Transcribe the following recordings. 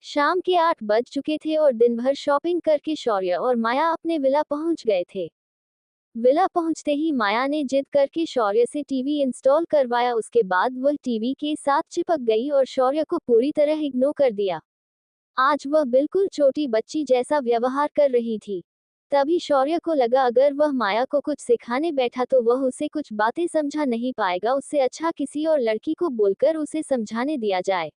शाम के 8 बज चुके थे और दिन भर शॉपिंग करके शौर्य और माया अपने विला पहुंच गए थे। विला पहुंचते ही माया ने जिद करके शौर्य से टीवी इंस्टॉल करवाया। उसके बाद वह टीवी के साथ चिपक गई और शौर्य को पूरी तरह इग्नोर कर दिया। आज वह बिल्कुल छोटी बच्ची जैसा व्यवहार कर रही थी। तभी शौर्य को लगा अगर वह माया को कुछ सिखाने बैठा तो वह उसे कुछ बातें समझा नहीं पाएगा, उससे अच्छा किसी और लड़की को बोलकर उसे समझाने दिया जाए।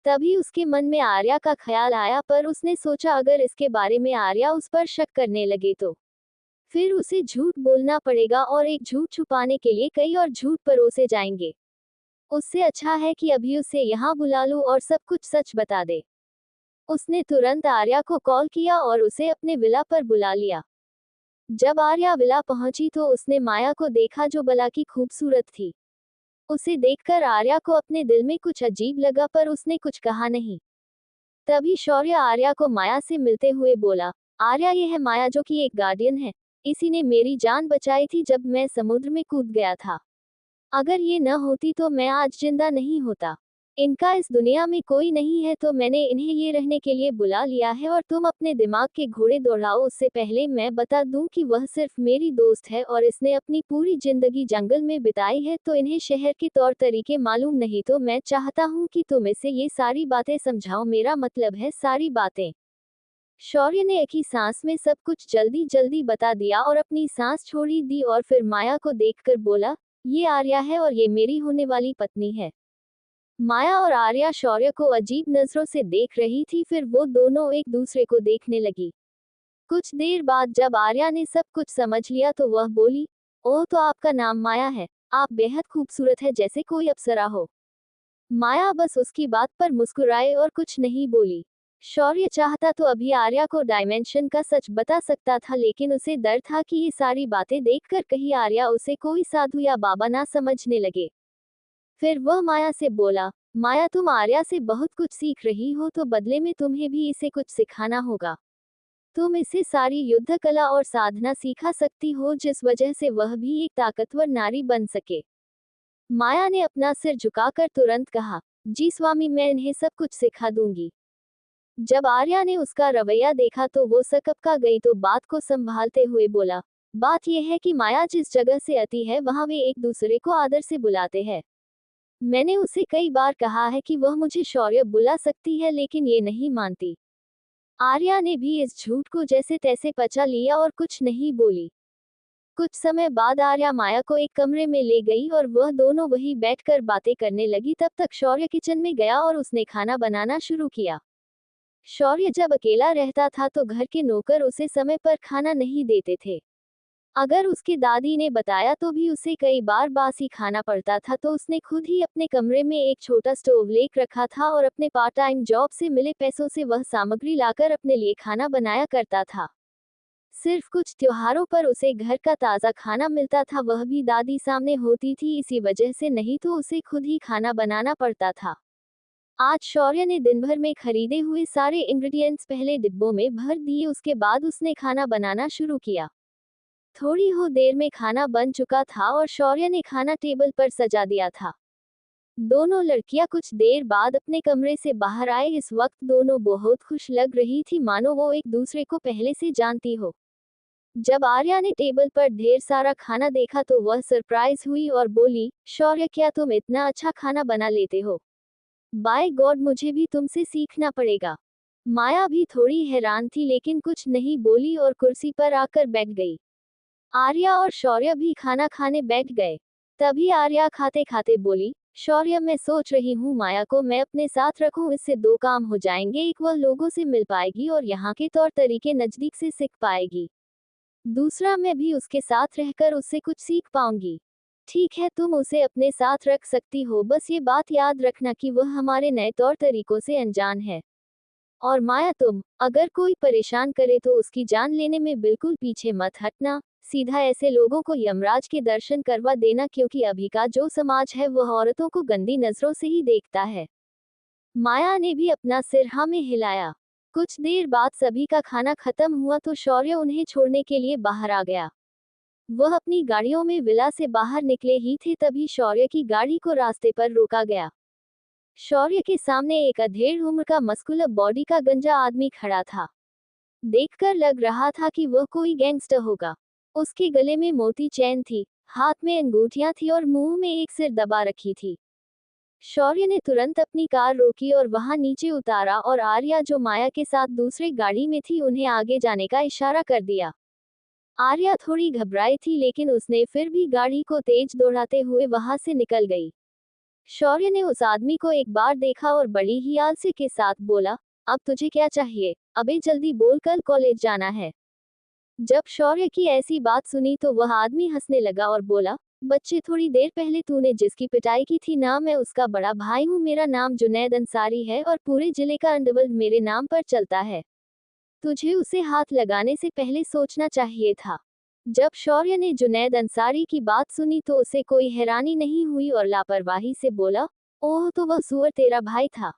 तभी उसके मन में आर्या का ख्याल आया, पर उसने सोचा अगर इसके बारे में आर्या उस पर शक करने लगे तो फिर उसे झूठ बोलना पड़ेगा और एक झूठ छुपाने के लिए कई और झूठ परोसे जाएंगे। उससे अच्छा है कि अभी उसे यहाँ बुला लूं और सब कुछ सच बता दे। उसने तुरंत आर्या को कॉल किया और उसे अपने विला पर बुला लिया। जब आर्या विला पहुंची तो उसने माया को देखा जो भला की खूबसूरत थी। उसे देखकर आर्या को अपने दिल में कुछ अजीब लगा, पर उसने कुछ कहा नहीं। तभी शौर्य आर्या को माया से मिलते हुए बोला, आर्या ये है माया जो कि एक गार्डियन है। इसी ने मेरी जान बचाई थी जब मैं समुद्र में कूद गया था। अगर ये न होती तो मैं आज जिंदा नहीं होता। इनका इस दुनिया में कोई नहीं है तो मैंने इन्हें ये रहने के लिए बुला लिया है और तुम अपने दिमाग के घोड़े दौड़ाओ। उससे पहले मैं बता दूं कि वह सिर्फ मेरी दोस्त है और इसने अपनी पूरी जिंदगी जंगल में बिताई है, तो इन्हें शहर के तौर तरीके मालूम नहीं। तो मैं चाहता हूं कि तुम इसे ये सारी बातें समझाओ, मेरा मतलब है सारी बातें। शौर्य ने एक ही सांस में सब कुछ जल्दी जल्दी बता दिया और अपनी सांस छोड़ी दी और फिर माया को देखकर बोला, ये आर्या है और ये मेरी होने वाली पत्नी है। माया और आर्या शौर्य को अजीब नजरों से देख रही थी, फिर वो दोनों एक दूसरे को देखने लगी। कुछ देर बाद जब आर्या ने सब कुछ समझ लिया तो वह बोली, ओह तो आपका नाम माया है। आप बेहद खूबसूरत है, जैसे कोई अप्सरा हो। माया बस उसकी बात पर मुस्कुराए और कुछ नहीं बोली। शौर्य चाहता तो अभी आर्या को डायमेंशन का सच बता सकता था, लेकिन उसे डर था कि ये सारी बातें देखकर कहीं आर्या उसे कोई साधु या बाबा ना समझने लगे। फिर वह माया से बोला, माया तुम आर्या से बहुत कुछ सीख रही हो, तो बदले में तुम्हें भी इसे कुछ सिखाना होगा। तुम इसे सारी युद्ध कला और साधना सिखा सकती हो, जिस वजह से वह भी एक ताकतवर नारी बन सके। माया ने अपना सिर झुकाकर तुरंत कहा, जी स्वामी, मैं इन्हें सब कुछ सिखा दूंगी। जब आर्या ने उसका रवैया देखा तो वो सकपका गई, तो बात को संभालते हुए बोला, बात यह है कि माया जिस जगह से आती है वहां वे एक दूसरे को आदर से बुलाते हैं। मैंने उसे कई बार कहा है कि वह मुझे शौर्य बुला सकती है, लेकिन ये नहीं मानती। आर्या ने भी इस झूठ को जैसे तैसे पचा लिया और कुछ नहीं बोली। कुछ समय बाद आर्या माया को एक कमरे में ले गई और वह दोनों वहीं बैठकर बातें करने लगी। तब तक शौर्य किचन में गया और उसने खाना बनाना शुरू किया। शौर्य जब अकेला रहता था तो घर के नौकर उसे समय पर खाना नहीं देते थे। अगर उसकी दादी ने बताया तो भी उसे कई बार बासी खाना पड़ता था, तो उसने खुद ही अपने कमरे में एक छोटा स्टोव लेकर रखा था और अपने पार्ट टाइम जॉब से मिले पैसों से वह सामग्री लाकर अपने लिए खाना बनाया करता था। सिर्फ कुछ त्योहारों पर उसे घर का ताज़ा खाना मिलता था, वह भी दादी सामने होती थी इसी वजह से, नहीं तो उसे खुद ही खाना बनाना पड़ता था। आज शौर्य ने दिन भर में खरीदे हुए सारे इंग्रेडिएंट्स पहले डिब्बों में भर दिए, उसके बाद उसने खाना बनाना शुरू किया। थोड़ी हो देर में खाना बन चुका था और शौर्य ने खाना टेबल पर सजा दिया था। दोनों लड़कियां कुछ देर बाद अपने कमरे से बाहर आए। इस वक्त दोनों बहुत खुश लग रही थी, मानो वो एक दूसरे को पहले से जानती हो। जब आर्या ने टेबल पर ढेर सारा खाना देखा तो वह सरप्राइज हुई और बोली, शौर्य क्या तुम इतना अच्छा खाना बना लेते हो? बाय गॉड, मुझे भी तुमसे सीखना पड़ेगा। माया भी थोड़ी हैरान थी, लेकिन कुछ नहीं बोली और कुर्सी पर आकर बैठ गई। आर्या और शौर्य भी खाना खाने बैठ गए। तभी आर्या खाते खाते बोली, शौर्य मैं सोच रही हूँ माया को मैं अपने साथ रखूं, इससे दो काम हो जाएंगे, एक वह लोगों से मिल पाएगी और यहाँ के तौर तरीके नजदीक से सीख पाएगी। दूसरा मैं भी उसके साथ रहकर उससे कुछ सीख पाऊंगी। ठीक है, तुम उसे अपने साथ रख सकती हो, बस ये बात याद रखना कि वह हमारे नए तौर तरीकों से अनजान है। और माया तुम, अगर कोई परेशान करे तो उसकी जान लेने में बिल्कुल पीछे मत हटना। सीधा ऐसे लोगों को यमराज के दर्शन करवा देना, क्योंकि अभी का जो समाज है वह औरतों को गंदी नजरों से ही देखता है। माया ने भी अपना सिर हाँ में हिलाया। कुछ देर बाद सभी का खाना खत्म हुआ तो शौर्य उन्हें छोड़ने के लिए बाहर आ गया। वह अपनी गाड़ियों में विला से बाहर निकले ही थे, तभी शौर्य की गाड़ी को रास्ते पर रोका गया। शौर्य के सामने एक अधेड़ उम्र का मस्कुलर बॉडी का गंजा आदमी खड़ा था। देखकर लग रहा था कि वह कोई गैंगस्टर होगा। उसके गले में मोती चैन थी, हाथ में अंगूठियां थी और मुंह में एक सिर दबा रखी थी। शौर्य ने तुरंत अपनी कार रोकी और वहां नीचे उतारा और आर्या, जो माया के साथ दूसरे गाड़ी में थी, उन्हें आगे जाने का इशारा कर दिया। आर्या थोड़ी घबराई थी, लेकिन उसने फिर भी गाड़ी को तेज दौड़ाते हुए वहां से निकल गई। शौर्य ने उस आदमी को एक बार देखा और बड़ी ही आलसी के साथ बोला, अब तुझे क्या चाहिए? अबे जल्दी बोल, कल कॉलेज जाना है। जब शौर्य की ऐसी बात सुनी तो वह आदमी हंसने लगा और बोला, बच्चे, थोड़ी देर पहले तूने जिसकी पिटाई की थी ना, मैं उसका बड़ा भाई हूँ। मेरा नाम जुनैद अंसारी है और पूरे जिले का अंडरवर्ल्ड मेरे नाम पर चलता है। तुझे उसे हाथ लगाने से पहले सोचना चाहिए था। जब शौर्य ने जुनैद अंसारी की बात सुनी तो उसे कोई हैरानी नहीं हुई और लापरवाही से बोला, ओह, तो वह सुअर तेरा भाई था।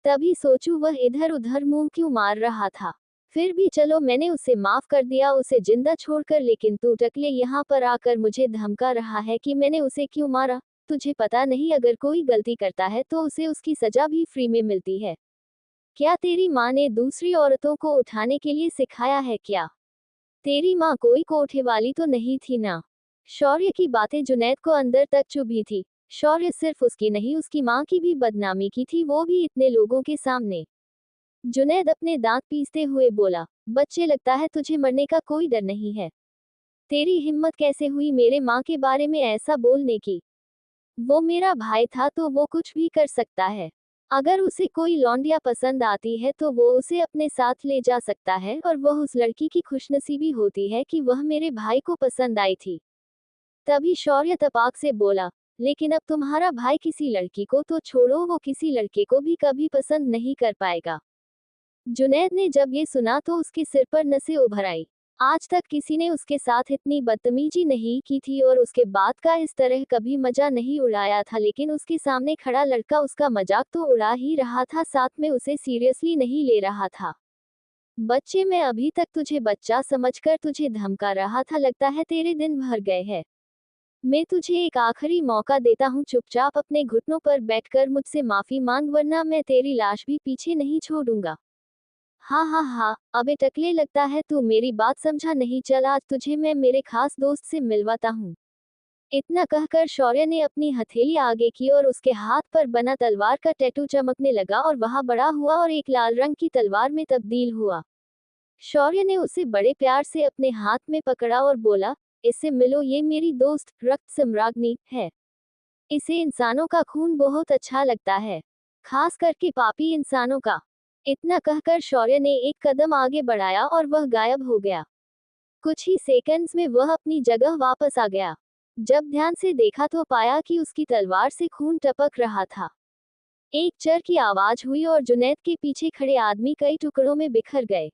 तभी सोचूं वह इधर उधर मुंह क्यों मार रहा था। फिर भी चलो, मैंने उसे माफ कर दिया, उसे जिंदा छोड़कर, लेकिन तू टकले यहाँ पर आकर मुझे धमका रहा है कि मैंने उसे क्यों मारा। तुझे पता नहीं, अगर कोई गलती करता है तो उसे उसकी सजा भी फ्री में मिलती है। क्या तेरी माँ ने दूसरी औरतों को उठाने के लिए सिखाया है क्या? तेरी माँ कोई कोठे वाली तो नहीं थी ना? शौर्य की बातें जुनैद को अंदर तक चुभी थी। शौर्य सिर्फ उसकी नहीं, उसकी माँ की भी बदनामी की थी, वो भी इतने लोगों के सामने। जुनैद अपने दांत पीसते हुए बोला, बच्चे, लगता है तुझे मरने का कोई डर नहीं है। तेरी हिम्मत कैसे हुई मेरे माँ के बारे में ऐसा बोलने की? वो मेरा भाई था तो वो कुछ भी कर सकता है। अगर उसे कोई लौंडिया पसंद आती है तो वो उसे अपने साथ ले जा सकता है, और वह उस लड़की की खुशनसीबी होती है कि वह मेरे भाई को पसंद आई थी। तभी शौर्य तपाक से बोला, लेकिन अब तुम्हारा भाई किसी लड़की को तो छोड़ो, वो किसी लड़के को भी कभी पसंद नहीं कर पाएगा। जुनैद ने जब ये सुना तो उसके सिर पर नसें उभर आई। आज तक किसी ने उसके साथ इतनी बदतमीजी नहीं की थी और उसके बाद का इस तरह कभी मजा नहीं उड़ाया था, लेकिन उसके सामने खड़ा लड़का उसका मजाक तो उड़ा ही रहा था, साथ में उसे सीरियसली नहीं ले रहा था। बच्चे, मैं अभी तक तुझे बच्चा समझकर तुझे धमका रहा था, लगता है तेरे दिन भर गए हैं। मैं तुझे एक आखिरी मौका देता हूँ, चुपचाप अपने घुटनों पर बैठकर मुझसे माफी मांग, वरना मैं तेरी लाश भी पीछे नहीं छोड़ूंगा। हाँ हाँ हाँ, अबे टकले, लगता है तू मेरी बात समझा नहीं, चल आज तुझे मैं मेरे खास दोस्त से मिलवाता हूँ। इतना कहकर शौर्य ने अपनी हथेली आगे की और उसके हाथ पर बना तलवार का टैटू चमकने लगा और वहां बड़ा हुआ और एक लाल रंग की तलवार में तब्दील हुआ। शौर्य ने उसे बड़े प्यार से अपने हाथ में पकड़ा और बोला, इससे मिलो, ये मेरी दोस्त रक्त सम्राज्ञी है। इसे इंसानों का खून बहुत अच्छा लगता है, खास करके पापी इंसानों का। इतना कहकर शौर्य ने एक कदम आगे बढ़ाया और वह गायब हो गया। कुछ ही सेकंड्स में वह अपनी जगह वापस आ गया। जब ध्यान से देखा तो पाया कि उसकी तलवार से खून टपक रहा था। एक चर की आवाज हुई और जुनैद के पीछे खड़े आदमी कई टुकड़ों में बिखर गए।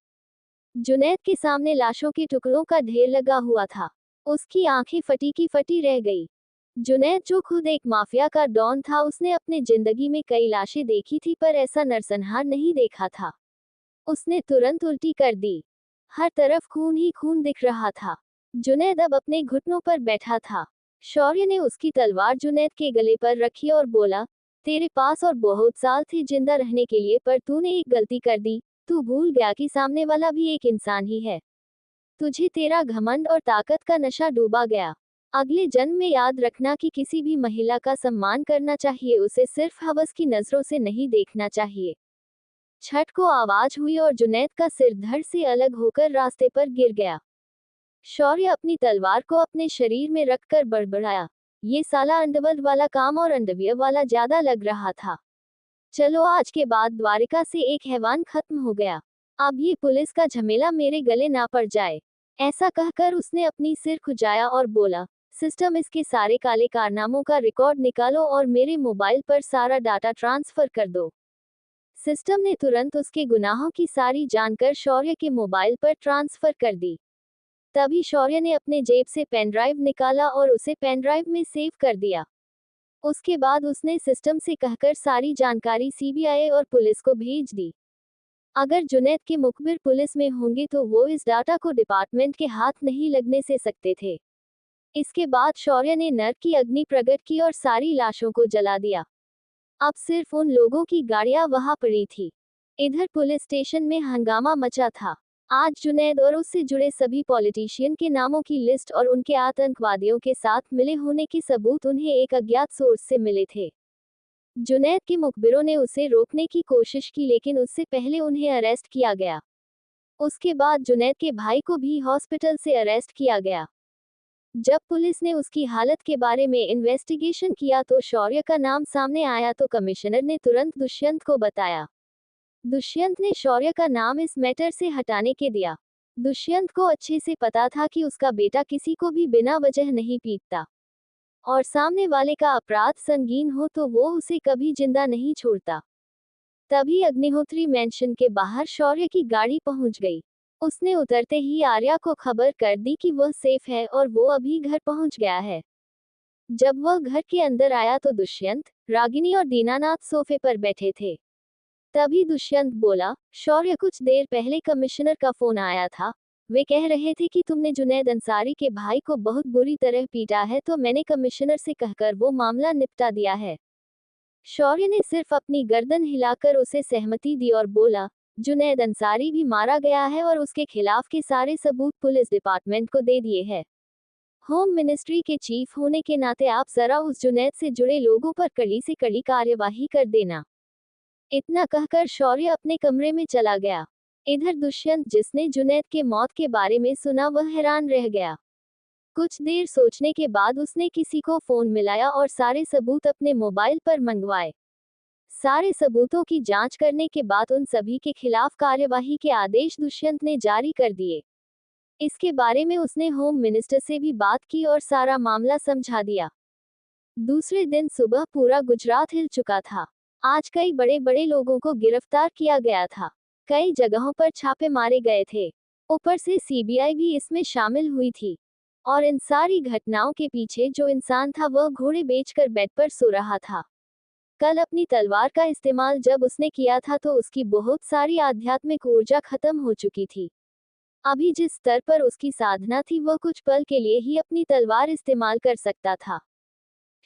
जुनैद के सामने लाशों के टुकड़ों का ढेर लगा हुआ था। उसकी आंखें फटी की फटी रह गई। जुनैद, जो खुद एक माफिया का डॉन था, उसने अपने जिंदगी में कई लाशें देखी थी पर ऐसा नरसंहार नहीं देखा था। उसने तुरंत उल्टी कर दी। हर तरफ खून ही खून दिख रहा था। जुनैद अब अपने घुटनों पर बैठा था। शौर्य ने उसकी तलवार जुनैद के गले पर रखी और बोला, तेरे पास और बहुत साल थे जिंदा रहने के लिए, पर तूने एक गलती कर दी। तू भूल गया कि सामने वाला भी एक इंसान ही है। तुझे तेरा घमंड और ताकत का नशा डूबा गया। अगले जन्म में याद रखना कि किसी भी महिला का सम्मान करना चाहिए, उसे सिर्फ हवस की नजरों से नहीं देखना चाहिए। छठ को आवाज हुई और जुनैद का सिर धड़ से अलग होकर रास्ते पर गिर गया। शौर्य अपनी तलवार को अपने शरीर में रखकर बड़बड़ाया, ये साला अंडरवर्ल्ड वाला काम और अंडरवियर वाला ज्यादा लग रहा था। चलो, आज के बाद द्वारिका से एक हैवान खत्म हो गया। अब ये पुलिस का झमेला मेरे गले ना पड़ जाए। ऐसा कहकर उसने अपनी सिर खुजाया और बोला, सिस्टम, इसके सारे काले कारनामों का रिकॉर्ड निकालो और मेरे मोबाइल पर सारा डाटा ट्रांसफर कर दो। सिस्टम ने तुरंत उसके गुनाहों की सारी जानकर शौर्य के मोबाइल पर ट्रांसफर कर दी। तभी शौर्य ने अपने जेब से पेन ड्राइव निकाला और उसे पेन ड्राइव में सेव कर दिया। उसके बाद उसने सिस्टम से कहकर सारी जानकारी सीबीआई और पुलिस को भेज दी। अगर जुनैद के मुखबिर पुलिस में होंगे तो वो इस डाटा को डिपार्टमेंट के हाथ नहीं लगने से सकते थे। इसके बाद शौर्य ने नर्क की अग्नि प्रकट की और सारी लाशों को जला दिया। अब सिर्फ उन लोगों की गाड़ियां वहां पड़ी थी। इधर पुलिस स्टेशन में हंगामा मचा था। आज जुनैद और उससे जुड़े सभी पॉलिटिशियन के नामों की लिस्ट और उनके आतंकवादियों के साथ मिले होने के सबूत उन्हें एक अज्ञात सोर्स से मिले थे। जुनैद के मुखबिरों ने उसे रोकने की कोशिश की, लेकिन उससे पहले उन्हें अरेस्ट किया गया। उसके बाद जुनैद के भाई को भी हॉस्पिटल से अरेस्ट किया गया। जब पुलिस ने उसकी हालत के बारे में इन्वेस्टिगेशन किया तो शौर्य का नाम सामने आया तो कमिश्नर ने तुरंत दुष्यंत को बताया। दुष्यंत ने शौर्य का नाम इस मैटर से हटाने के दिया। दुष्यंत को अच्छे से पता था कि उसका बेटा किसी को भी बिना वजह नहीं पीटता, और सामने वाले का अपराध संगीन हो तो वो उसे कभी जिंदा नहीं छोड़ता। तभी अग्निहोत्री मैंशन के बाहर शौर्य की गाड़ी पहुंच गई। उसने उतरते ही आर्या को खबर कर दी कि वह सेफ है और वो अभी घर पहुंच गया है। जब वह घर के अंदर आया तो दुष्यंत, रागिनी और दीनानाथ सोफे पर बैठे थे। तभी दुष्यंत बोला, शौर्य कुछ देर पहले कमिश्नर का फोन आया था। वे कह रहे थे कि तुमने जुनैद अंसारी के भाई को बहुत बुरी तरह पीटा है, तो मैंने कमिश्नर से कहकर वो मामला निपटा दिया है। शौर्य ने सिर्फ अपनी गर्दन हिलाकर उसे सहमति दी और बोला, जुनैद अंसारी भी मारा गया है और उसके खिलाफ के सारे सबूत पुलिस डिपार्टमेंट को दे दिए हैं। होम मिनिस्ट्री के चीफ होने के नाते आप जरा उस जुनैद से जुड़े लोगों पर कड़ी से कड़ी कार्यवाही कर देना। इतना कहकर शौर्य अपने कमरे में चला गया। इधर दुष्यंत, जिसने जुनैद के मौत के बारे में सुना, वह हैरान रह गया। कुछ देर सोचने के बाद उसने किसी को फोन मिलाया और सारे सबूत अपने मोबाइल पर मंगवाए। सारे सबूतों की जांच करने के बाद उन सभी के खिलाफ कार्यवाही के आदेश दुष्यंत ने जारी कर दिए। इसके बारे में उसने होम मिनिस्टर से भी बात की और सारा मामला समझा दिया। दूसरे दिन सुबह पूरा गुजरात हिल चुका था। आज कई बड़े बड़े लोगों को गिरफ्तार किया गया था। कई जगहों पर छापे मारे गए थे। ऊपर से सीबीआई भी इसमें शामिल हुई थी। और इन सारी घटनाओं के पीछे जो इंसान था वह घोड़े बेचकर बेड पर सो रहा था। कल अपनी तलवार का इस्तेमाल जब उसने किया था तो उसकी बहुत सारी आध्यात्मिक ऊर्जा खत्म हो चुकी थी। अभी जिस स्तर पर उसकी साधना थी वह कुछ पल के लिए ही अपनी तलवार इस्तेमाल कर सकता था।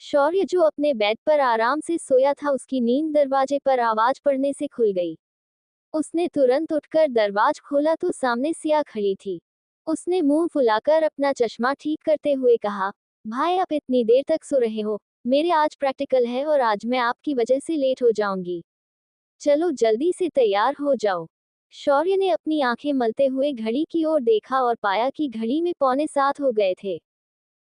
शौर्य जो अपने बेड पर आराम से सोया था, उसकी नींद दरवाजे पर आवाज पड़ने से खुल गई। उसने तुरंत उठकर दरवाजा खोला तो सामने सिया खड़ी थी। उसने मुंह फुलाकर अपना चश्मा ठीक करते हुए कहा, भाई आप इतनी देर तक सो रहे हो? मेरे आज प्रैक्टिकल है और आज मैं आपकी वजह से लेट हो जाऊंगी। चलो जल्दी से तैयार हो जाओ। शौर्य ने अपनी आंखें मलते हुए घड़ी की ओर देखा और पाया कि घड़ी में 6:45 हो गए थे।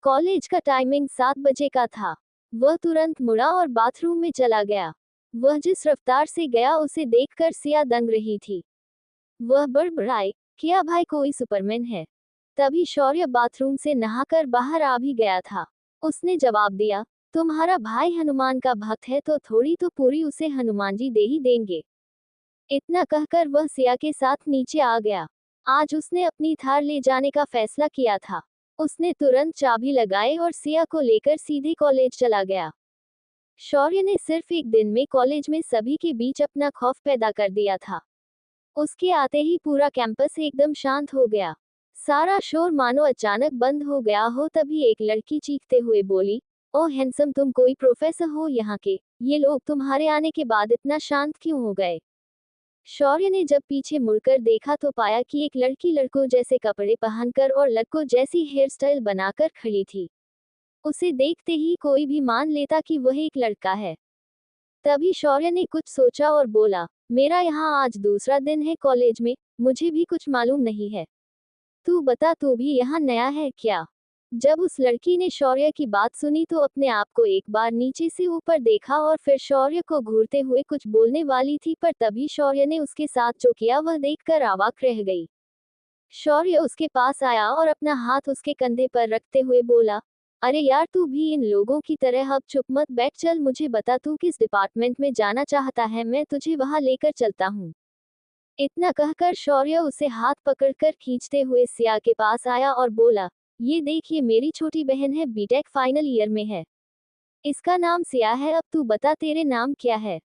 कॉलेज का टाइमिंग 7 बजे का था। वह तुरंत मुड़ा और बाथरूम में चला गया। वह जिस रफ्तार से गया उसे देखकर सिया दंग रही थी। वह बड़बड़ाई, क्या भाई कोई सुपरमैन है? तभी शौर्य बाथरूम से नहाकर बाहर आ भी गया था। उसने जवाब दिया, तुम्हारा भाई हनुमान का भक्त है तो थोड़ी तो पूरी उसे हनुमान जी दे ही देंगे। इतना कहकर वह सिया के साथ नीचे आ गया। आज उसने अपनी थार ले जाने का फैसला किया था। उसने तुरंत चाबी लगाई और सिया को लेकर सीधे कॉलेज चला गया। शौर्य ने सिर्फ एक दिन में कॉलेज में सभी के बीच अपना खौफ पैदा कर दिया था। उसके आते ही पूरा कैंपस एकदम शांत हो गया। सारा शोर मानो अचानक बंद हो गया हो। तभी एक लड़की चीखते हुए बोली, ओह हैंडसम, तुम कोई प्रोफेसर हो यहाँ के? ये लोग तुम्हारे आने के बाद इतना शांत क्यों हो गए? शौर्य ने जब पीछे मुड़कर देखा तो पाया कि एक लड़की लड़कों जैसे कपड़े पहनकर और लड़कों जैसी हेयर स्टाइल बनाकर खड़ी थी। उसे देखते ही कोई भी मान लेता कि वह एक लड़का है। तभी शौर्य ने कुछ सोचा और बोला, मेरा यहाँ आज दूसरा दिन है कॉलेज में, मुझे भी कुछ मालूम नहीं है। तू बता, तू भी यहाँ नया है क्या? जब उस लड़की ने शौर्य की बात सुनी तो अपने आप को एक बार नीचे से ऊपर देखा और फिर शौर्य को घूरते हुए कुछ बोलने वाली थी, पर तभी शौर्य ने उसके साथ जो किया वह देखकर अवाक रह गई। शौर्य उसके पास आया और अपना हाथ उसके कंधे पर रखते हुए बोला, अरे यार, तू भी इन लोगों की तरह अब चुप मत बैठ, चल मुझे बता तू किस डिपार्टमेंट में जाना चाहता है, मैं तुझे वहां लेकर चलता हूँ। इतना कहकर शौर्य उसे हाथ पकड़कर खींचते हुए सिया के पास आया और बोला, ये देखिए मेरी छोटी बहन है, बीटेक फाइनल ईयर में है। इसका नाम सिया है, अब तू बता तेरे नाम क्या है?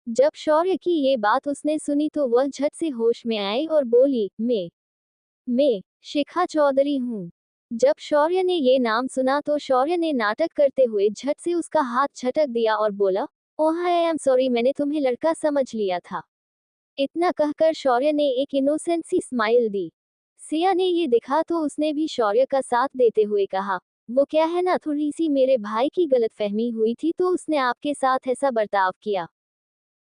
जब शौर्य की ये बात उसने सुनी तो वह झट से होश में आई और बोली, मैं शिखा चौधरी हूँ। जब शौर्य ने ये नाम सुना तो शौर्य ने नाटक करते हुए झट से उसका हाथ झटक दिया और बोला, ओह आई एम सॉरी, मैंने तुम्हें लड़का समझ लिया था। इतना कहकर शौर्य ने एक इनोसेंट सी स्माइल दी। सिया ने ये देखा तो उसने भी शौर्य का साथ देते हुए कहा, वो क्या है ना, थोड़ी सी मेरे भाई की गलतफहमी हुई थी तो उसने आपके साथ ऐसा बर्ताव किया।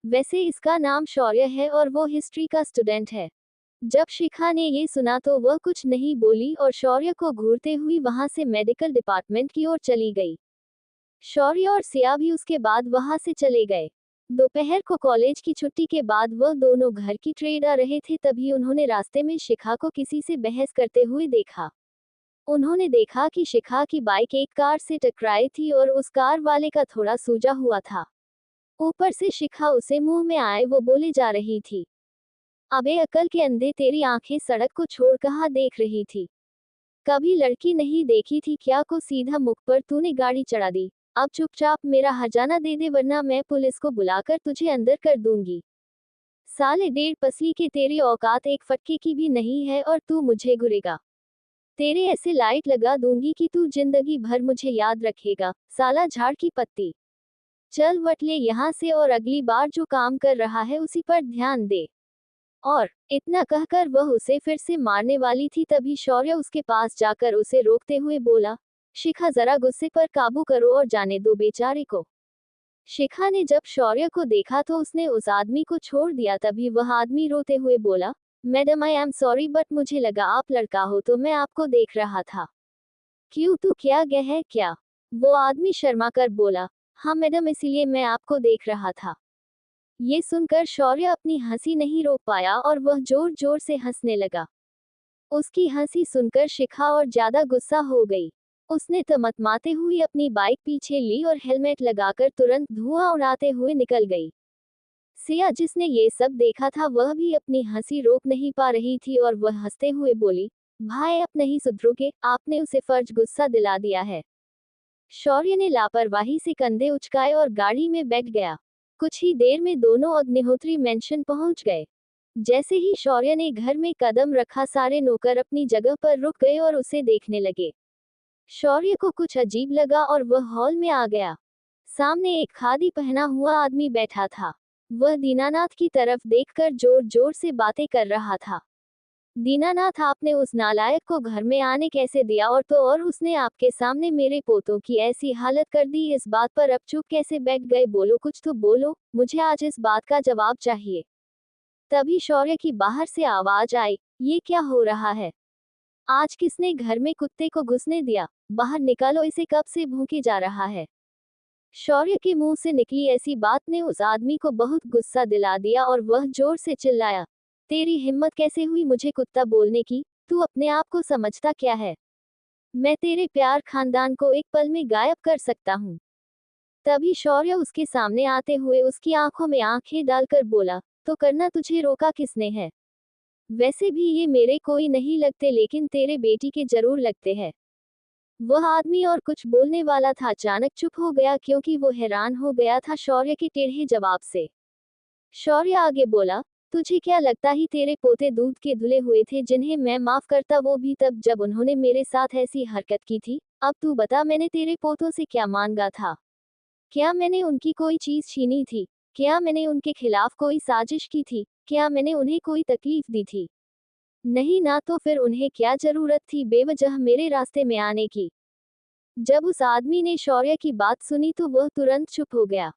वैसे इसका नाम शौर्य है और वो हिस्ट्री का स्टूडेंट है। जब शिखा ने ये सुना तो वह कुछ नहीं बोली और शौर्य को घूरते हुई वहां से मेडिकल डिपार्टमेंट की ओर चली गई। शौर्य और सिया भी उसके बाद वहां से चले गए। दोपहर को कॉलेज की छुट्टी के बाद वह दोनों घर की ट्रेड आ रहे थे, तभी उन्होंने रास्ते में शिखा को किसी से बहस करते हुए देखा। उन्होंने देखा कि शिखा की बाइक एक कार से टकराई थी और उस कार वाले का थोड़ा सूजा हुआ था। ऊपर से शिखा उसे मुंह में आए वो बोले जा रही थी, अबे अकल के अंधे, तेरी आंखें सड़क को छोड़ कहाँ देख रही थी? कभी लड़की नहीं देखी थी क्या को सीधा मुख पर तूने गाड़ी चढ़ा दी। अब चुपचाप मेरा हर्जाना दे दे वरना मैं पुलिस को बुलाकर तुझे अंदर कर दूंगी। साले डेढ़ पसली के, तेरी औकात एक फटके की भी नहीं है और तू मुझे घुरेगा। तेरे ऐसे लाइट लगा दूंगी कि तू जिंदगी भर मुझे याद रखेगा, साला झाड़ की पत्ती। चल वटले यहाँ से और अगली बार जो काम कर रहा है उसी पर ध्यान दे। और इतना कहकर वह उसे फिर से मारने वाली थी, तभी शौर्य उसके पास जाकर उसे रोकते हुए बोला, शिखा जरा गुस्से पर काबू करो और जाने दो बेचारे को। शिखा ने जब शौर्य को देखा तो उसने उस आदमी को छोड़ दिया, तभी वह आदमी रोते हुए बोला, madam I am sorry but मुझे लगा आप लड़का हो तो मैं आपको देख रहा था। क्यों, तू क्या गया है क्या? वो आदमी शर्मा कर बोला, हाँ मैडम, इसीलिए मैं आपको देख रहा था। ये सुनकर शौर्य अपनी हंसी नहीं रोक पाया और वह जोर जोर से हंसने लगा। उसकी हंसी सुनकर शिखा और ज्यादा गुस्सा हो गई। उसने तमतमाते हुए अपनी बाइक पीछे ली और हेलमेट लगाकर तुरंत धुआं उड़ाते हुए निकल गई। सिया जिसने ये सब देखा था वह भी अपनी हंसी रोक नहीं पा रही थी और वह हंसते हुए बोली, भाई अब नहीं सुधरोगे, आपने उसे फर्ज गुस्सा दिला दिया है। शौर्य ने लापरवाही से कंधे उचकाए और गाड़ी में बैठ गया। कुछ ही देर में दोनों अग्निहोत्री मेंशन पहुंच गए। जैसे ही शौर्य ने घर में कदम रखा सारे नौकर अपनी जगह पर रुक गए और उसे देखने लगे। शौर्य को कुछ अजीब लगा और वह हॉल में आ गया। सामने एक खादी पहना हुआ आदमी बैठा था। वह दीनानाथ की तरफ देखकर जोर जोर से बातें कर रहा था। दीनानाथ, आपने उस नालायक को घर में आने कैसे दिया, और तो और उसने आपके सामने मेरे पोतों की ऐसी हालत कर दी, इस बात पर अब चुप कैसे बैठ गए? बोलो, कुछ तो बोलो, मुझे आज इस बात का जवाब चाहिए। तभी शौर्य की बाहर से आवाज आई, ये क्या हो रहा है? आज किसने घर में कुत्ते को घुसने दिया? बाहर निकालो इसे, कब से भूखे जा रहा है। शौर्य के मुंह से निकली ऐसी बात ने उस आदमी को बहुत गुस्सा दिला दिया और वह जोर से चिल्लाया, तेरी हिम्मत कैसे हुई मुझे कुत्ता बोलने की? तू अपने आप को समझता क्या है? मैं तेरे प्यार खानदान को एक पल में गायब कर सकता हूँ। तभी शौर्य उसके सामने आते हुए उसकी आंखों में आंखें डालकर बोला, तो करना तुझे रोका किसने है? वैसे भी ये मेरे कोई नहीं लगते, लेकिन तेरे बेटी के जरूर लगते हैं। वह आदमी और कुछ बोलने वाला था, अचानक चुप हो गया क्योंकि वो हैरान हो गया था शौर्य के टेढ़े जवाब से। शौर्य आगे बोला, तुझे क्या लगता ही तेरे पोते दूध के धुले हुए थे जिन्हें मैं माफ करता, वो भी तब जब उन्होंने मेरे साथ ऐसी हरकत की थी? अब तू बता, मैंने तेरे पोतों से क्या मांगा था? क्या मैंने उनकी कोई चीज छीनी थी? क्या मैंने उनके खिलाफ कोई साजिश की थी? क्या मैंने उन्हें कोई तकलीफ दी थी? नहीं ना, तो फिर उन्हें क्या जरूरत थी बेवजह मेरे रास्ते में आने की? जब उस आदमी ने शौर्य की बात सुनी तो वह तुरंत चुप हो गया।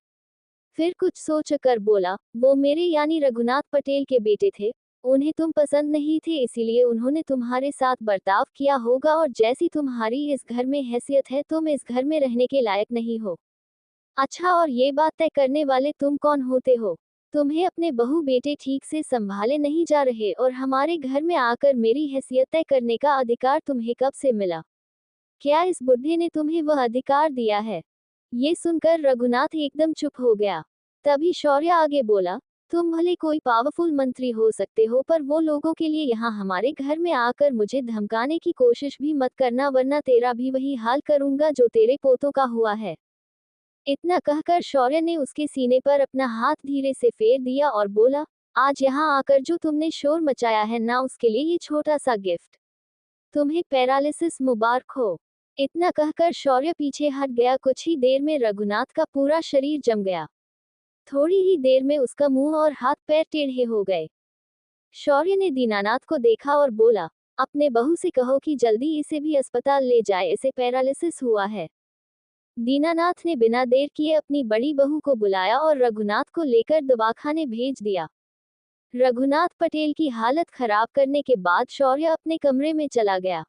फिर कुछ सोचकर बोला, वो मेरे यानी रघुनाथ पटेल के बेटे थे। उन्हें तुम पसंद नहीं थे, इसीलिए उन्होंने तुम्हारे साथ बर्ताव किया होगा, और जैसी तुम्हारी इस घर में हैसियत है तुम इस घर में रहने के लायक नहीं हो। अच्छा, और ये बात तय करने वाले तुम कौन होते हो? तुम्हें अपने बहू बेटे ठीक से संभाले नहीं जा रहे और हमारे घर में आकर मेरी हैसियत तय करने का अधिकार तुम्हें कब से मिला? क्या इस बुढ़े ने तुम्हें वह अधिकार दिया है? ये सुनकर रघुनाथ एकदम चुप हो गया। तभी शौर्य आगे बोला, तुम भले कोई पावरफुल मंत्री हो सकते हो, पर वो लोगों के लिए यहाँ हमारे घर में आकर मुझे धमकाने की कोशिश भी मत करना, वरना तेरा भी वही हाल करूंगा जो तेरे पोतों का हुआ है। इतना कहकर शौर्य ने उसके सीने पर अपना हाथ धीरे से फेर दिया और बोला, आज यहाँ आकर जो तुमने शोर मचाया है ना, उसके लिए ये छोटा सा गिफ्ट। तुम्हें पैरालिसिस मुबारक हो। इतना कहकर शौर्य पीछे हट गया। कुछ ही देर में रघुनाथ का पूरा शरीर जम गया। थोड़ी ही देर में उसका मुंह और हाथ पैर टेढ़े हो गए। शौर्य ने दीनानाथ को देखा और बोला, अपने बहू से कहो कि जल्दी इसे भी अस्पताल ले जाए, इसे पैरालिसिस हुआ है। दीनानाथ ने बिना देर किए अपनी बड़ी बहू को बुलाया और रघुनाथ को लेकर दवाखाने भेज दिया। रघुनाथ पटेल की हालत खराब करने के बाद शौर्य अपने कमरे में चला गया।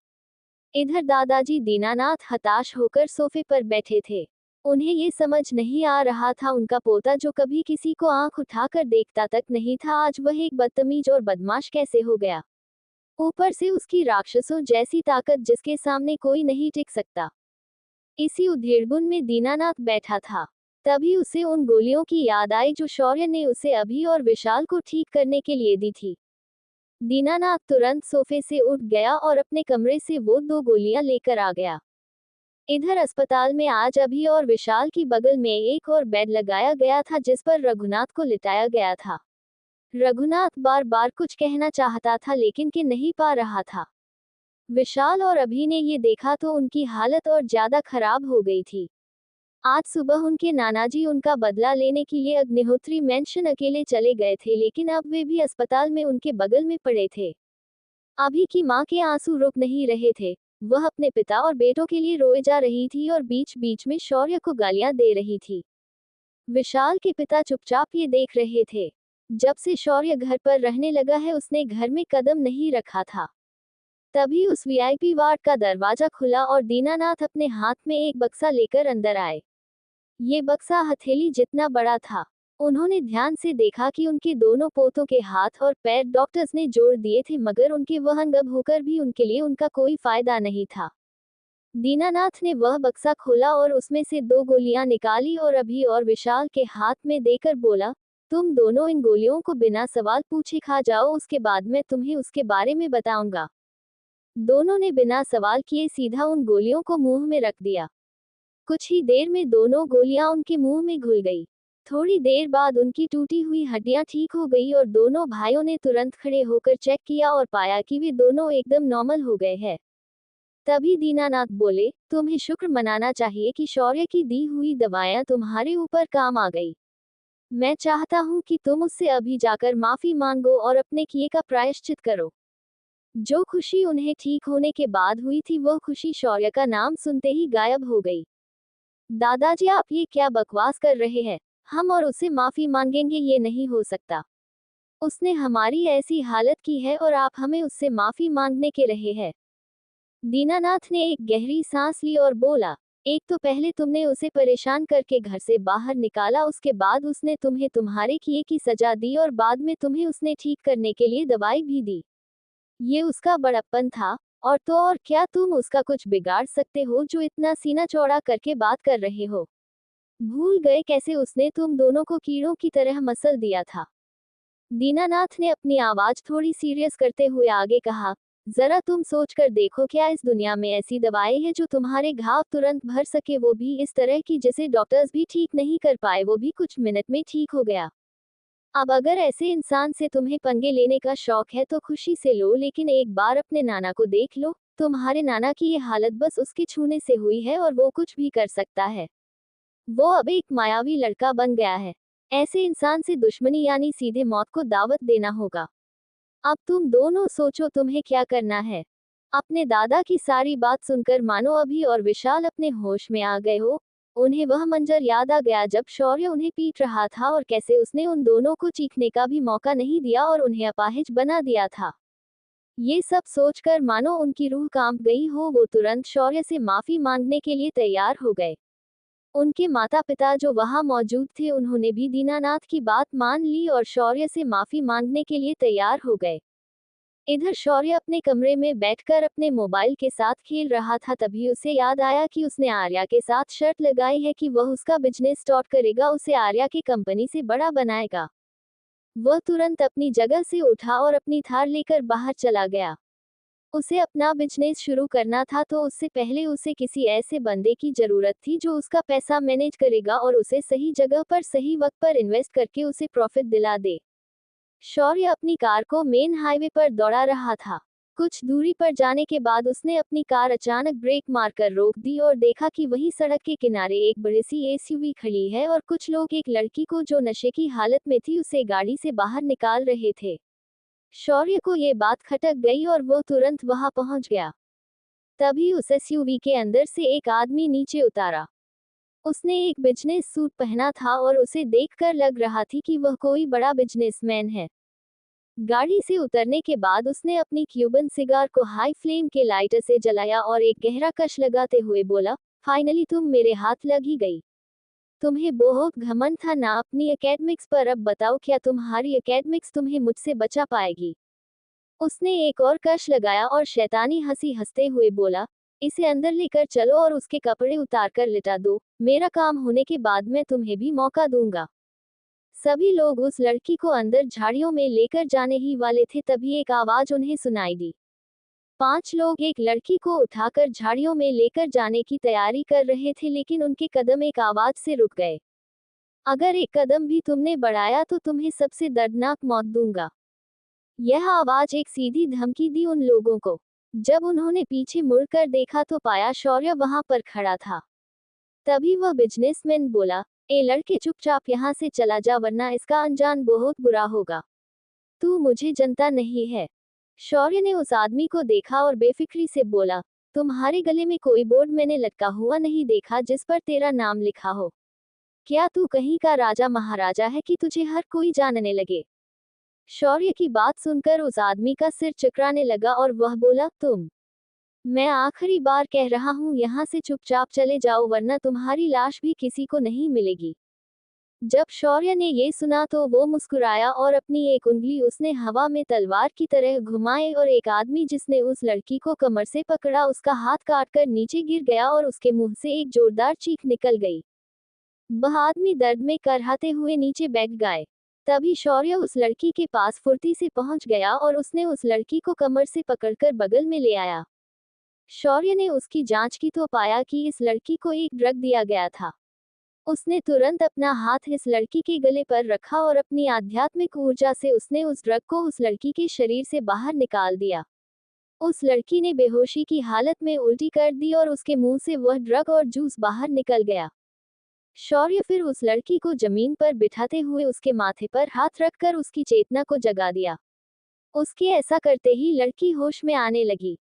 इधर दादाजी दीनानाथ हताश होकर सोफे पर बैठे थे। उन्हें ये समझ नहीं आ रहा था उनका पोता जो कभी किसी को आंख उठाकर देखता तक नहीं था, आज वह एक बदतमीज और बदमाश कैसे हो गया। ऊपर से उसकी राक्षसों जैसी ताकत जिसके सामने कोई नहीं टिक सकता। इसी उधेड़बुन में दीनानाथ बैठा था। तभी उसे उन गोलियों की याद आई जो शौर्य ने उसे अभी और विशाल को ठीक करने के लिए दी थी। दीनानाथ तुरंत सोफे से उठ गया और अपने कमरे से वो 2 गोलियां लेकर आ गया। इधर अस्पताल में आज अभी और विशाल की बगल में एक और बेड लगाया गया था जिस पर रघुनाथ को लिटाया गया था। रघुनाथ बार बार कुछ कहना चाहता था लेकिन कह नहीं पा रहा था। विशाल और अभी ने ये देखा तो उनकी हालत और ज्यादा खराब हो गई थी। आज सुबह उनके नानाजी उनका बदला लेने के लिए अग्निहोत्री मैंशन अकेले चले गए थे, लेकिन अब वे भी अस्पताल में उनके बगल में पड़े थे। अभी की मां के आंसू रुक नहीं रहे थे। वह अपने पिता और बेटों के लिए रोए जा रही थी और बीच बीच में शौर्य को गालियां दे रही थी। विशाल के पिता चुपचाप ये देख रहे थे। जब से शौर्य घर पर रहने लगा है उसने घर में कदम नहीं रखा था। तभी उस वीआईपी वार्ड का दरवाजा खुला और दीनानाथ अपने हाथ में एक बक्सा लेकर अंदर आए। ये बक्सा हथेली जितना बड़ा था। उन्होंने ध्यान से देखा कि उनके दोनों पोतों के हाथ और पैर डॉक्टर्स ने जोड़ दिए थे, मगर उनके वहंगब होकर भी उनके लिए उनका कोई फायदा नहीं था। दीनानाथ ने वह बक्सा खोला और उसमें से 2 गोलियां निकाली और अभी और विशाल के हाथ में देकर बोला, तुम दोनों इन गोलियों को बिना सवाल पूछे खा जाओ, उसके बाद मैं तुम्हें उसके बारे में बताऊंगा। दोनों ने बिना सवाल किए सीधा उन गोलियों को मुंह में रख दिया। कुछ ही देर में दोनों गोलियां उनके मुंह में घुल गई। थोड़ी देर बाद उनकी टूटी हुई हड्डियां ठीक हो गई और दोनों भाइयों ने तुरंत खड़े होकर चेक किया और पाया कि वे दोनों एकदम नॉर्मल हो गए हैं। तभी दीनानाथ बोले, तुम्हें शुक्र मनाना चाहिए कि शौर्य की दी हुई दवाएं तुम्हारे ऊपर काम आ गई। मैं चाहता हूं कि तुम उससे अभी जाकर माफी मांगो और अपने किए का प्रायश्चित करो। जो खुशी उन्हें ठीक होने के बाद हुई थी वह खुशी शौर्य का नाम सुनते ही गायब हो गई। दादाजी आप ये क्या बकवास कर रहे हैं? हम और उससे माफी मांगेंगे ये नहीं हो सकता। उसने हमारी ऐसी हालत की है और आप हमें उससे माफी मांगने के रहे हैं। दीनानाथ ने एक गहरी सांस ली और बोला, एक तो पहले तुमने उसे परेशान करके घर से बाहर निकाला, उसके बाद उसने तुम्हें तुम्हारे किए की सजा दी और बाद में तुम्हें उसने ठीक करने के लिए दवाई भी दी। ये उसका बड़प्पन था। और तो और क्या तुम उसका कुछ बिगाड़ सकते हो जो इतना सीना चौड़ा करके बात कर रहे हो? भूल गए कैसे उसने तुम दोनों को कीड़ों की तरह मसल दिया था? दीनानाथ ने अपनी आवाज थोड़ी सीरियस करते हुए आगे कहा, जरा तुम सोच कर देखो, क्या इस दुनिया में ऐसी दवाएं हैं जो तुम्हारे घाव तुरंत भर सके, वो भी इस तरह की जिसे डॉक्टर्स भी ठीक नहीं कर पाए, वो भी कुछ मिनट में ठीक हो गया। अब अगर ऐसे इंसान से तुम्हें पंगे लेने का शौक है तो खुशी से लो, लेकिन एक बार अपने नाना को देख लो। तुम्हारे नाना की ये हालत बस उसके छूने से हुई है और वो कुछ भी कर सकता है। वो अब एक मायावी लड़का बन गया है। ऐसे इंसान से दुश्मनी यानी सीधे मौत को दावत देना होगा। अब तुम दोनों सोचो तुम्हें क्या करना है। अपने दादा की सारी बात सुनकर मानो अभी और विशाल अपने होश में आ गए हो। उन्हें वह मंजर याद आ गया जब शौर्य उन्हें पीट रहा था और कैसे उसने उन दोनों को चीखने का भी मौका नहीं दिया और उन्हें अपाहिज बना दिया था। ये सब सोचकर मानो उनकी रूह कांप गई हो। वो तुरंत शौर्य से माफी मांगने के लिए तैयार हो गए। उनके माता पिता जो वहां मौजूद थे उन्होंने भी दीनानाथ की बात मान ली और शौर्य से माफी मांगने के लिए तैयार हो गए। इधर शौर्य अपने कमरे में बैठकर अपने मोबाइल के साथ खेल रहा था। तभी उसे याद आया कि उसने आर्या के साथ शर्त लगाई है कि वह उसका बिजनेस स्टार्ट करेगा, उसे आर्या की कंपनी से बड़ा बनाएगा। वह तुरंत अपनी जगह से उठा और अपनी थार लेकर बाहर चला गया। उसे अपना बिजनेस शुरू करना था तो उससे पहले उसे किसी ऐसे बंदे की जरूरत थी जो उसका पैसा मैनेज करेगा और उसे सही जगह पर सही वक्त पर इन्वेस्ट करके उसे प्रॉफिट दिला दे। शौर्य अपनी कार को मेन हाईवे पर दौड़ा रहा था। कुछ दूरी पर जाने के बाद उसने अपनी कार अचानक ब्रेक मारकर रोक दी और देखा कि वहीं सड़क के किनारे एक बड़ी सी एसयूवी खड़ी है और कुछ लोग एक लड़की को जो नशे की हालत में थी उसे गाड़ी से बाहर निकाल रहे थे। शौर्य को ये बात खटक गई और वो तुरंत वहां पहुंच गया। तभी उस एसयूवी के अंदर से एक आदमी नीचे उतारा। उसने एक बिजनेस सूट पहना था और उसे देखकर लग रहा थी कि वह कोई बड़ा बिजनेसमैन है। गाड़ी से उतरने के बाद उसने अपनी क्यूबन सिगार को हाई फ्लेम के लाइटर से जलाया और एक गहरा कश लगाते हुए बोला, फाइनली तुम मेरे हाथ लग ही गई। तुम्हें बहुत घमंड था ना अपनी एकेडमिक्स पर, अब बताओ क्या तुम्हारी एकेडमिक्स तुम्हें मुझसे बचा पाएगी। उसने एक और कश लगाया और शैतानी हंसी हंसते हुए बोला, इसे अंदर लेकर चलो और उसके कपड़े उतारकर लिटा दो, मेरा काम होने के बाद मैं तुम्हें भी मौका दूंगा। सभी लोग उस लड़की को अंदर झाड़ियों में लेकर जाने ही वाले थे, तभी एक आवाज उन्हें सुनाई दी। 5 लोग एक लड़की को उठाकर झाड़ियों में लेकर जाने की तैयारी कर रहे थे, लेकिन उनके कदम एक आवाज से रुक गए। अगर एक कदम भी तुमने बढ़ाया तो तुम्हें सबसे दर्दनाक मौत दूंगा। यह आवाज एक सीधी धमकी दी उन लोगों को। जब उन्होंने पीछे मुड़कर देखा तो पाया शौर्य वहां पर खड़ा था। तभी वह बिजनेसमैन बोला, ए लड़के, चुपचाप यहाँ से चला जा वरना इसका अंजाम बहुत बुरा होगा। तू मुझे जनता नहीं है। शौर्य ने उस आदमी को देखा और बेफिक्री से बोला, तुम्हारे गले में कोई बोर्ड मैंने लटका हुआ नहीं देखा जिस पर तेरा नाम लिखा हो। क्या तू कहीं का राजा महाराजा है कि तुझे हर कोई जानने लगे। शौर्य की बात सुनकर उस आदमी का सिर चकराने लगा और वह बोला, मैं आखिरी बार कह रहा हूं, यहाँ से चुपचाप चले जाओ वरना तुम्हारी लाश भी किसी को नहीं मिलेगी। जब शौर्य ने ये सुना तो वो मुस्कुराया और अपनी एक उंगली उसने हवा में तलवार की तरह घुमाए और एक आदमी जिसने उस लड़की को कमर से पकड़ा उसका हाथ काटकर नीचे गिर गया और उसके मुंह से एक जोरदार चीख निकल गई। वह आदमी दर्द में करहाते हुए नीचे बैठ गए। तभी शौर्य उस लड़की के पास फुर्ती से पहुंच गया और उसने उस लड़की को कमर से पकड़कर बगल में ले आया। शौर्य ने उसकी जांच की तो पाया कि इस लड़की को एक ड्रग दिया गया था। उसने तुरंत अपना हाथ इस लड़की के गले पर रखा और अपनी आध्यात्मिक ऊर्जा से उसने उस ड्रग को उस लड़की के शरीर से बाहर निकाल दिया। उस लड़की ने बेहोशी की हालत में उल्टी कर दी और उसके मुंह से वह ड्रग और जूस बाहर निकल गया। शौर्य फिर उस लड़की को जमीन पर बिठाते हुए उसके माथे पर हाथ रखकर उसकी चेतना को जगा दिया। उसके ऐसा करते ही लड़की होश में आने लगी।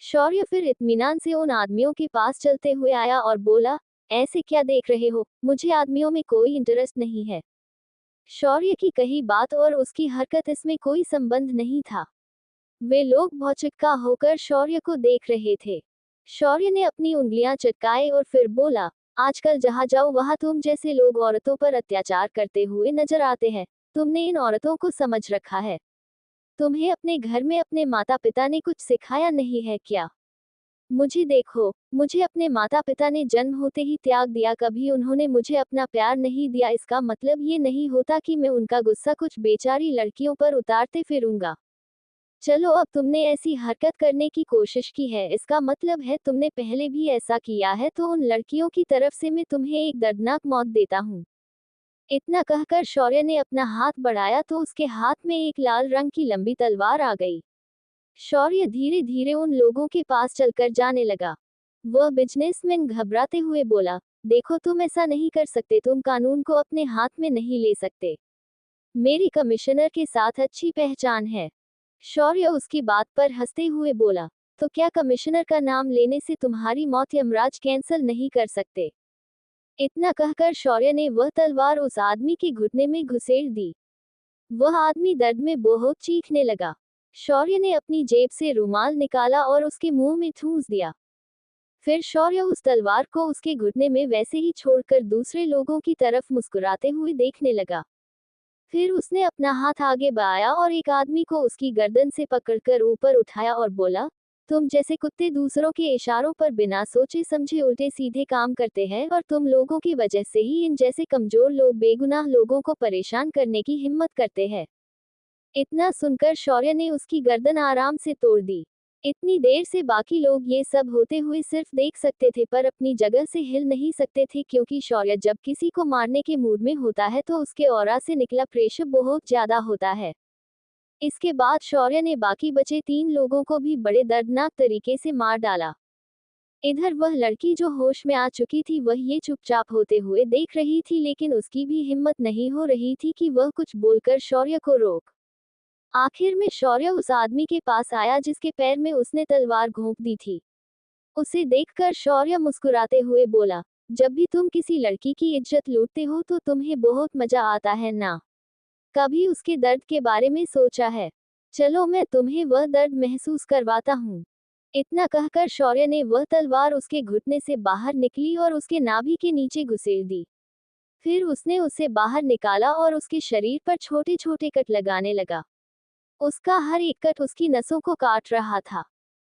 शौर्य फिर इत्मीनान से उन आदमियों के पास चलते हुए आया और बोला, ऐसे क्या देख रहे हो, मुझे आदमियों में कोई इंटरेस्ट नहीं है। शौर्य की कही बात और उसकी हरकत इसमें कोई संबंध नहीं था। वे लोग भौचक्का होकर शौर्य को देख रहे थे। शौर्य ने अपनी उंगलियां चटकाए और फिर बोला, आजकल जहां जाओ वहां तुम जैसे लोग औरतों पर अत्याचार करते हुए नजर आते हैं। तुमने इन औरतों को समझ रखा है। तुम्हें अपने घर में अपने माता पिता ने कुछ सिखाया नहीं है क्या। मुझे देखो, मुझे अपने माता पिता ने जन्म होते ही त्याग दिया, कभी उन्होंने मुझे अपना प्यार नहीं दिया। इसका मतलब ये नहीं होता कि मैं उनका गुस्सा कुछ बेचारी लड़कियों पर उतारते फिरूंगा। चलो, अब तुमने ऐसी हरकत करने की कोशिश की है, इसका मतलब है तुमने पहले भी ऐसा किया है, तो उन लड़कियों की तरफ से मैं तुम्हें एक दर्दनाक मौत देता हूँ। इतना कहकर शौर्य ने अपना हाथ बढ़ाया तो उसके हाथ में एक लाल रंग की लंबी तलवार आ गई। शौर्य धीरे धीरे उन लोगों के पास चलकर जाने लगा। वह बिजनेसमैन घबराते हुए बोला, देखो, तुम ऐसा नहीं कर सकते, तुम कानून को अपने हाथ में नहीं ले सकते। मेरी कमिश्नर के साथ अच्छी पहचान है। शौर्य उसकी बात पर हंसते हुए बोला, तो क्या कमिश्नर का नाम लेने से तुम्हारी मौत यमराज कैंसल नहीं कर सकते। इतना कहकर शौर्य ने वह तलवार उस आदमी के घुटने में घुसेड़ दी। वह आदमी दर्द में बहुत चीखने लगा। शौर्य ने अपनी जेब से रुमाल निकाला और उसके मुंह में ठूंस दिया। फिर शौर्य उस तलवार को उसके घुटने में वैसे ही छोड़कर दूसरे लोगों की तरफ मुस्कुराते हुए देखने लगा। फिर उसने अपना हाथ आगे बढ़ाया और एक आदमी को उसकी गर्दन से पकड़कर ऊपर उठाया और बोला, तुम जैसे कुत्ते दूसरों के इशारों पर बिना सोचे समझे उल्टे सीधे काम करते हैं और तुम लोगों की वजह से ही इन जैसे कमजोर लोग बेगुनाह लोगों को परेशान करने की हिम्मत करते हैं। इतना सुनकर शौर्य ने उसकी गर्दन आराम से तोड़ दी। इतनी देर से बाकी लोग ये सब होते हुए सिर्फ देख सकते थे पर अपनी जगह से हिल नहीं सकते थे, क्योंकि शौर्य जब किसी को मारने के मूड में होता है तो उसके ऑरा से निकला प्रेशर बहुत ज्यादा होता है। इसके बाद शौर्य ने बाकी बचे 3 लोगों को भी बड़े दर्दनाक तरीके से मार डाला। इधर वह लड़की जो होश में आ चुकी थी वह ये चुपचाप होते हुए देख रही थी, लेकिन उसकी भी हिम्मत नहीं हो रही थी कि वह कुछ बोलकर शौर्य को रोक। आखिर में शौर्य उस आदमी के पास आया जिसके पैर में उसने तलवार घोंप दी थी। उसे देखकर शौर्य मुस्कुराते हुए बोला, जब भी तुम किसी लड़की की इज्जत लूटते हो तो तुम्हें बहुत मजा आता है ना? कभी उसके दर्द के बारे में सोचा है? चलो मैं तुम्हें वह दर्द महसूस करवाता हूँ। इतना कहकर शौर्य ने वह तलवार उसके घुटने से बाहर निकली और उसके नाभि के नीचे घुसेड़ दी। फिर उसने उसे बाहर निकाला और उसके शरीर पर छोटे छोटे कट लगाने लगा। उसका हर एक कट उसकी नसों को काट रहा था।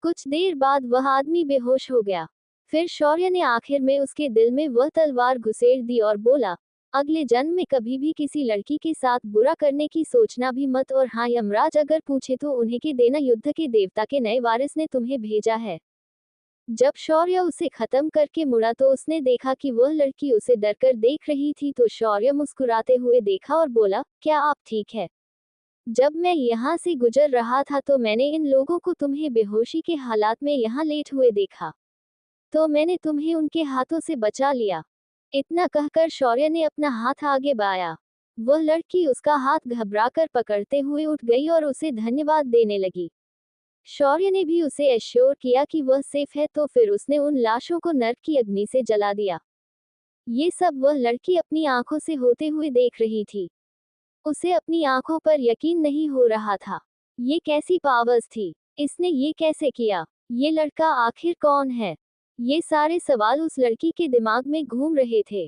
कुछ देर बाद वह आदमी बेहोश हो गया। फिर शौर्य ने आखिर में उसके दिल में वह तलवार घुसेड़ दी और बोला, अगले जन्म में कभी भी किसी लड़की के साथ बुरा करने की सोचना भी मत, और हाँ, यमराज अगर पूछे तो उन्हें के देना, युद्ध के देवता के नए वारिस ने तुम्हें भेजा है। जब शौर्य उसे खत्म करके मुड़ा तो उसने देखा कि वह लड़की उसे डरकर देख रही थी, तो शौर्य मुस्कुराते हुए देखा और बोला, क्या आप ठीक है? जब मैं यहाँ से गुजर रहा था तो मैंने इन लोगों को तुम्हें बेहोशी के हालात में यहाँ लेट हुए देखा, तो मैंने तुम्हें उनके हाथों से बचा लिया। इतना कहकर शौर्य ने अपना हाथ आगे बढ़ाया। वह लड़की उसका हाथ घबराकर पकड़ते हुए उठ गई और उसे धन्यवाद देने लगी। शौर्य ने भी उसे एश्योर किया कि वह सेफ है, तो फिर उसने उन लाशों को नर्क की अग्नि से जला दिया। ये सब वह लड़की अपनी आंखों से होते हुए देख रही थी। उसे अपनी आंखों पर यकीन नहीं हो रहा था। ये कैसी पावर्स थी? इसने ये कैसे किया? ये लड़का आखिर कौन है? ये सारे सवाल उस लड़की के दिमाग में घूम रहे थे।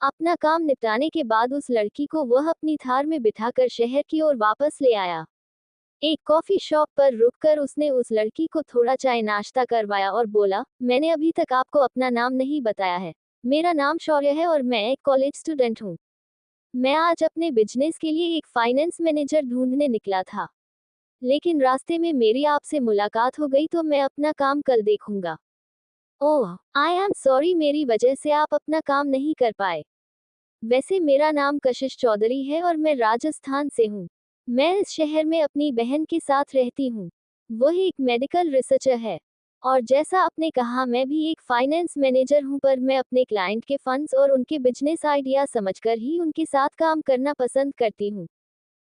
अपना काम निपटाने के बाद उस लड़की को वह अपनी थार में बिठाकर शहर की ओर वापस ले आया। एक कॉफी शॉप पर रुककर उसने उस लड़की को थोड़ा चाय नाश्ता करवाया और बोला, मैंने अभी तक आपको अपना नाम नहीं बताया है। मेरा नाम शौर्य है और मैं एक कॉलेज स्टूडेंट हूँ। मैं आज अपने बिजनेस के लिए एक फाइनेंस मैनेजर ढूंढने निकला था, लेकिन रास्ते में मेरी आपसे मुलाकात हो गई, तो मैं अपना काम कल देखूंगा। ओह, आई एम सॉरी, मेरी वजह से आप अपना काम नहीं कर पाए। वैसे मेरा नाम कशिश चौधरी है और मैं राजस्थान से हूँ। मैं इस शहर में अपनी बहन के साथ रहती हूँ। वह एक मेडिकल रिसर्चर है। और जैसा आपने कहा, मैं भी एक फाइनेंस मैनेजर हूँ, पर मैं अपने क्लाइंट के फंड्स और उनके बिजनेस आइडिया समझकर ही उनके साथ काम करना पसंद करती हूँ।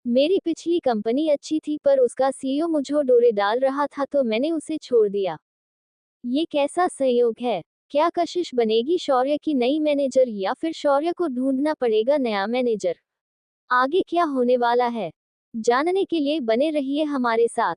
मेरी पिछली कंपनी अच्छी थी, पर उसका सीईओ मुझे डोरे डाल रहा था, तो मैंने उसे छोड़ दिया। ये कैसा संयोग है? क्या कशिश बनेगी शौर्य की नई मैनेजर, या फिर शौर्य को ढूंढना पड़ेगा नया मैनेजर? आगे क्या होने वाला है, जानने के लिए बने रहिए हमारे साथ।